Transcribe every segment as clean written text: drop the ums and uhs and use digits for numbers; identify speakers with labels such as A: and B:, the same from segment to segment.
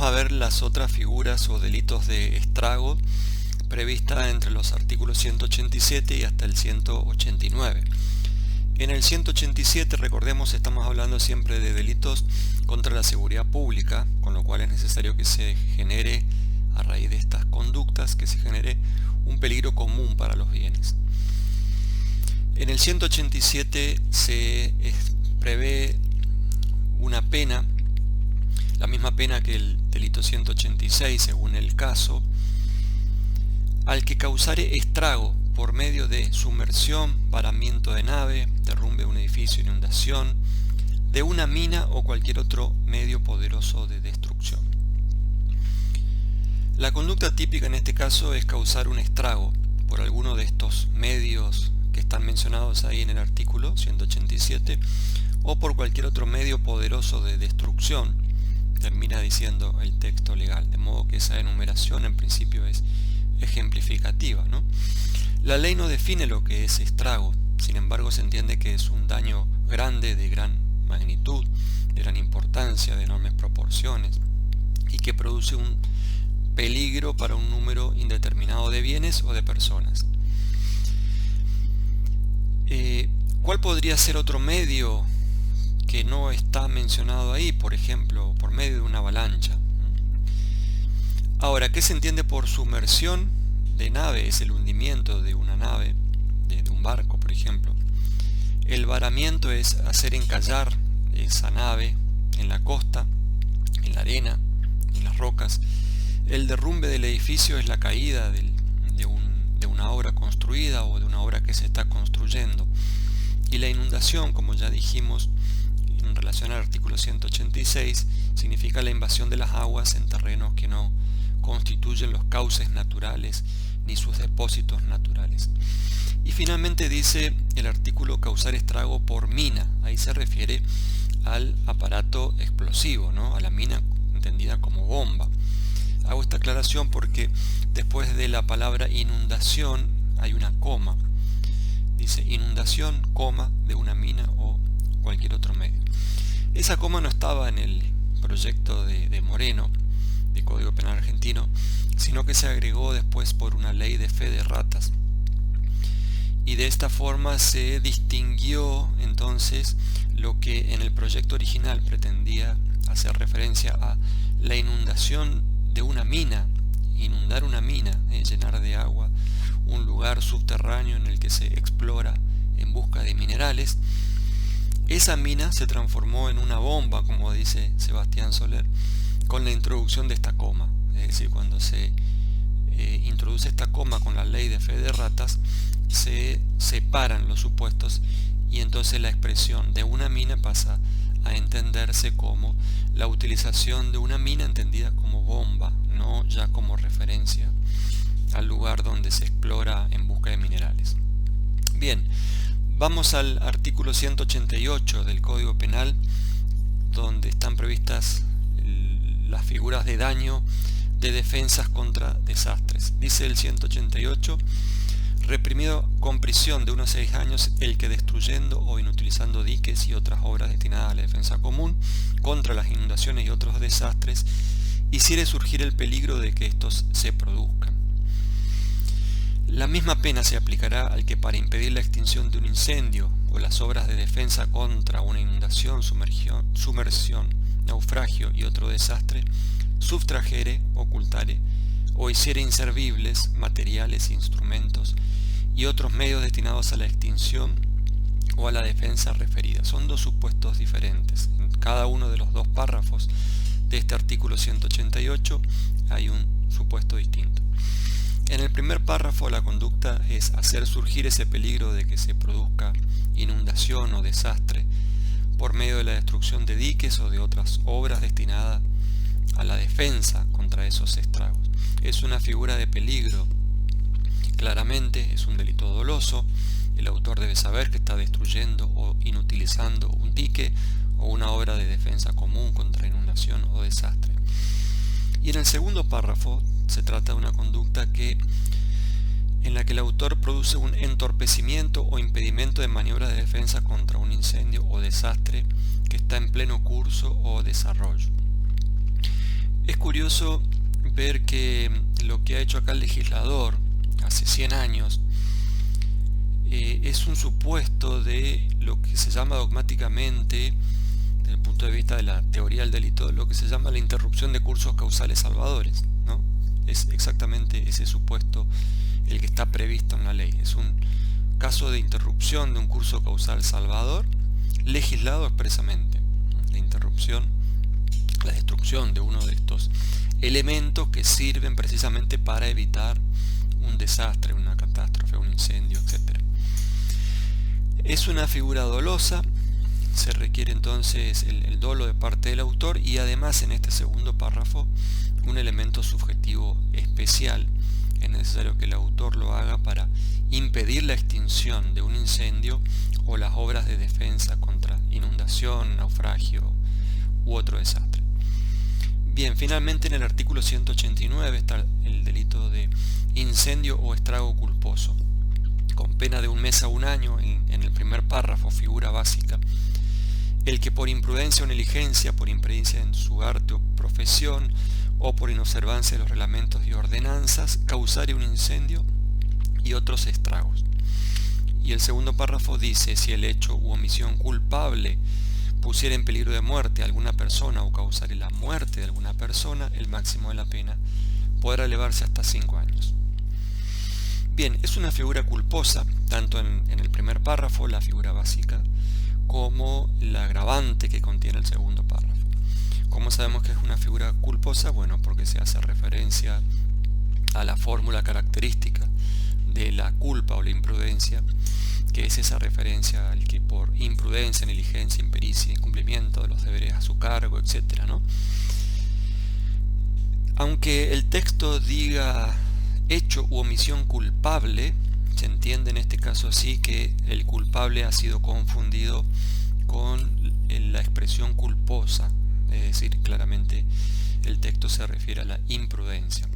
A: vamos a ver las otras figuras o delitos de estrago previstas entre los artículos 187 y hasta el 189. En el 187, recordemos, estamos hablando siempre de delitos contra la seguridad pública, con lo cual es necesario que se genere, a raíz de estas conductas, que se genere un peligro común para los bienes. En el 187 se prevé una pena, la misma pena que el delito 186 según el caso, al que causare estrago por medio de sumersión, varamiento de nave, derrumbe de un edificio, inundación, de una mina o cualquier otro medio poderoso de destrucción. La conducta típica en este caso es causar un estrago por alguno de estos medios que están mencionados ahí en el artículo 187 o por cualquier otro medio poderoso de destrucción, termina diciendo el texto legal, de modo que esa enumeración en principio es ejemplificativa, ¿no? La ley no define lo que es estrago, sin embargo se entiende que es un daño grande, de gran magnitud, de gran importancia, de enormes proporciones, y que produce un peligro para un número indeterminado de bienes o de personas. ¿Cuál podría ser otro medio que no está mencionado ahí? Por ejemplo, por medio de una avalancha. Ahora, ¿qué se entiende por sumersión de nave? Es el hundimiento de una nave, de un barco, por ejemplo. El varamiento es hacer encallar esa nave en la costa, en la arena, en las rocas. El derrumbe del edificio es la caída de una obra construida o de una obra que se está construyendo. Y la inundación, como ya dijimos en relación al artículo 186, significa la invasión de las aguas en terrenos que no constituyen los cauces naturales ni sus depósitos naturales. Y finalmente dice el artículo causar estrago por mina. Ahí se refiere al aparato explosivo, ¿no? A la mina entendida como bomba. Hago esta aclaración porque después de la palabra inundación hay una coma. Dice inundación, coma, de una mina o cualquier otro medio. Esa coma no estaba en el proyecto de Moreno, de Código Penal argentino, sino que se agregó después por una ley de fe de ratas. Y de esta forma se distinguió entonces lo que en el proyecto original pretendía hacer referencia a la inundación de una mina, inundar una mina, llenar de agua un lugar subterráneo en el que se explora en busca de minerales. Esa mina se transformó en una bomba, como dice Sebastián Soler, con la introducción de esta coma. Es decir, cuando se introduce esta coma con la ley de fe de ratas, se separan los supuestos y entonces la expresión de una mina pasa a entenderse como la utilización de una mina entendida como bomba, no ya como referencia al lugar donde se explora en busca de minerales. Bien, vamos al artículo 188 del Código Penal, donde están previstas las figuras de daño de defensas contra desastres. Dice el 188: reprimido con prisión de 1 a 6 años el que destruyendo o inutilizando diques y otras obras destinadas a la defensa común contra las inundaciones y otros desastres hiciere surgir el peligro de que estos se produzcan. La misma pena se aplicará al que para impedir la extinción de un incendio o las obras de defensa contra una inundación, sumersión, naufragio y otro desastre, subtrajere, ocultare o hiciere inservibles materiales, instrumentos y otros medios destinados a la extinción o a la defensa referida. Son dos supuestos diferentes. En cada uno de los dos párrafos de este artículo 188 hay un supuesto distinto. En el primer párrafo la conducta es hacer surgir ese peligro de que se produzca inundación o desastre por medio de la destrucción de diques o de otras obras destinadas a la defensa contra esos estragos. Es una figura de peligro. Claramente es un delito doloso. El autor debe saber que está destruyendo o inutilizando un dique o una obra de defensa común contra inundación o desastre. Y en el segundo párrafo se trata de una conducta en la que el autor produce un entorpecimiento o impedimento de maniobra de defensa contra un incendio o desastre que está en pleno curso o desarrollo. Es curioso ver que lo que ha hecho acá el legislador hace 100 años es un supuesto de lo que se llama dogmáticamente, desde el punto de vista de la teoría del delito, lo que se llama la interrupción de cursos causales salvadores, ¿no? Es exactamente ese supuesto el que está previsto en la ley. Es un caso de interrupción de un curso causal salvador legislado expresamente. La interrupción, la destrucción de uno de estos elementos que sirven precisamente para evitar un desastre, una catástrofe, un incendio, etc. Es una figura dolosa, se requiere entonces el dolo de parte del autor y además en este segundo párrafo un elemento subjetivo especial. Es necesario que el autor lo haga para impedir la extinción de un incendio o las obras de defensa contra inundación, naufragio u otro desastre. Bien, finalmente en el artículo 189 está el delito de incendio o estrago culposo, con pena de 1 mes a 1 año en el primer párrafo, figura básica. El que por imprudencia o negligencia, por impericia en su arte o profesión, o por inobservancia de los reglamentos y ordenanzas, causare un incendio y otros estragos. Y el segundo párrafo dice, si el hecho u omisión culpable pusiera en peligro de muerte a alguna persona o causare la muerte de alguna persona, el máximo de la pena podrá elevarse hasta 5 años. Bien, es una figura culposa, tanto en el primer párrafo, la figura básica, como el agravante que contiene el segundo párrafo. ¿Cómo sabemos que es una figura culposa? Bueno, porque se hace referencia a la fórmula característica de la culpa o la imprudencia, que es esa referencia al que por imprudencia, negligencia, impericia, incumplimiento de los deberes a su cargo, etc., ¿no? Aunque el texto diga hecho u omisión culpable, se entiende en este caso así que el culpable ha sido confundido con la expresión culposa, es decir, claramente el texto se refiere a la imprudencia.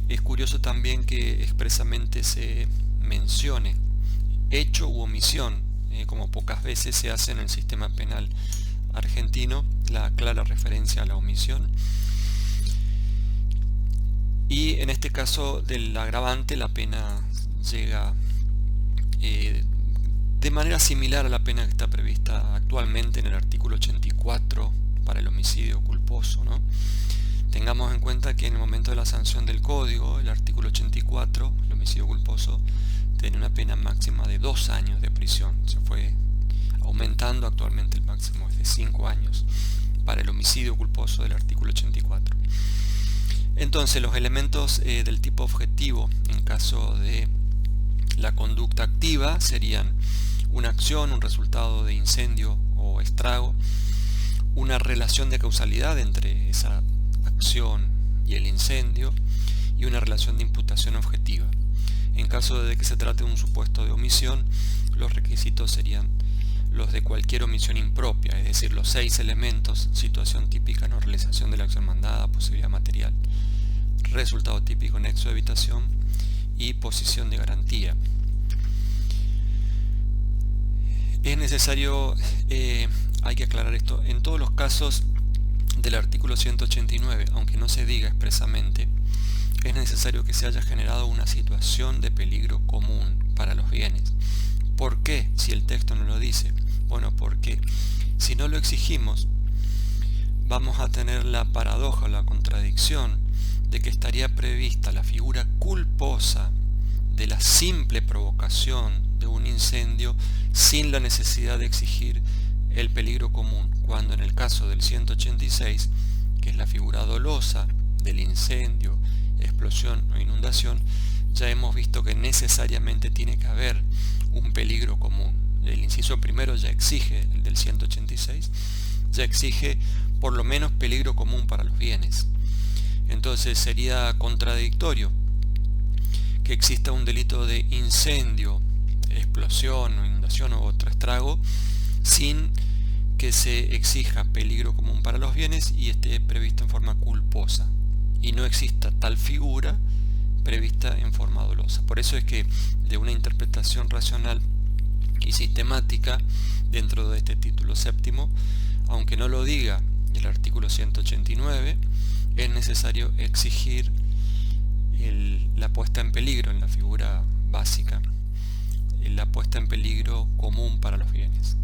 A: Es curioso también que expresamente se mencione hecho u omisión, como pocas veces se hace en el sistema penal argentino, la clara referencia a la omisión. Y en este caso del agravante, la pena llega de manera similar a la pena que está prevista actualmente en el artículo 84 para el homicidio culposo, ¿no? Tengamos en cuenta que en el momento de la sanción del código, el artículo 84, el homicidio culposo, tiene una pena máxima de 2 años de prisión. Se fue aumentando, actualmente el máximo es de 5 años para el homicidio culposo del artículo 84. Entonces los elementos del tipo objetivo en caso de la conducta activa serían una acción, un resultado de incendio o estrago, una relación de causalidad entre esa acción y el incendio y una relación de imputación objetiva. En caso de que se trate de un supuesto de omisión, los requisitos serían los de cualquier omisión impropia, es decir, los 6 elementos: situación típica, no realización de la acción mandada, posibilidad material, resultado típico, nexo de evitación y posición de garantía. Es necesario, hay que aclarar esto, en todos los casos del artículo 189, aunque no se diga expresamente, es necesario que se haya generado una situación de peligro común para los bienes. ¿Por qué? Si el texto no lo dice. Bueno, porque si no lo exigimos, vamos a tener la paradoja o la contradicción de que estaría prevista la figura culposa de la simple provocación de un incendio sin la necesidad de exigir el peligro común, cuando en el caso del 186, que es la figura dolosa del incendio, explosión o inundación, ya hemos visto que necesariamente tiene que haber un peligro común. El inciso primero ya exige, el del 186, ya exige por lo menos peligro común para los bienes. Entonces sería contradictorio que exista un delito de incendio, explosión o inundación u otro estrago sin que se exija peligro común para los bienes y esté previsto en forma culposa, y no exista tal figura prevista en forma dolosa. Por eso es que de una interpretación racional y sistemática dentro de este título séptimo, aunque no lo diga el artículo 189, es necesario exigir la puesta en peligro en la figura básica, la puesta en peligro común para los bienes.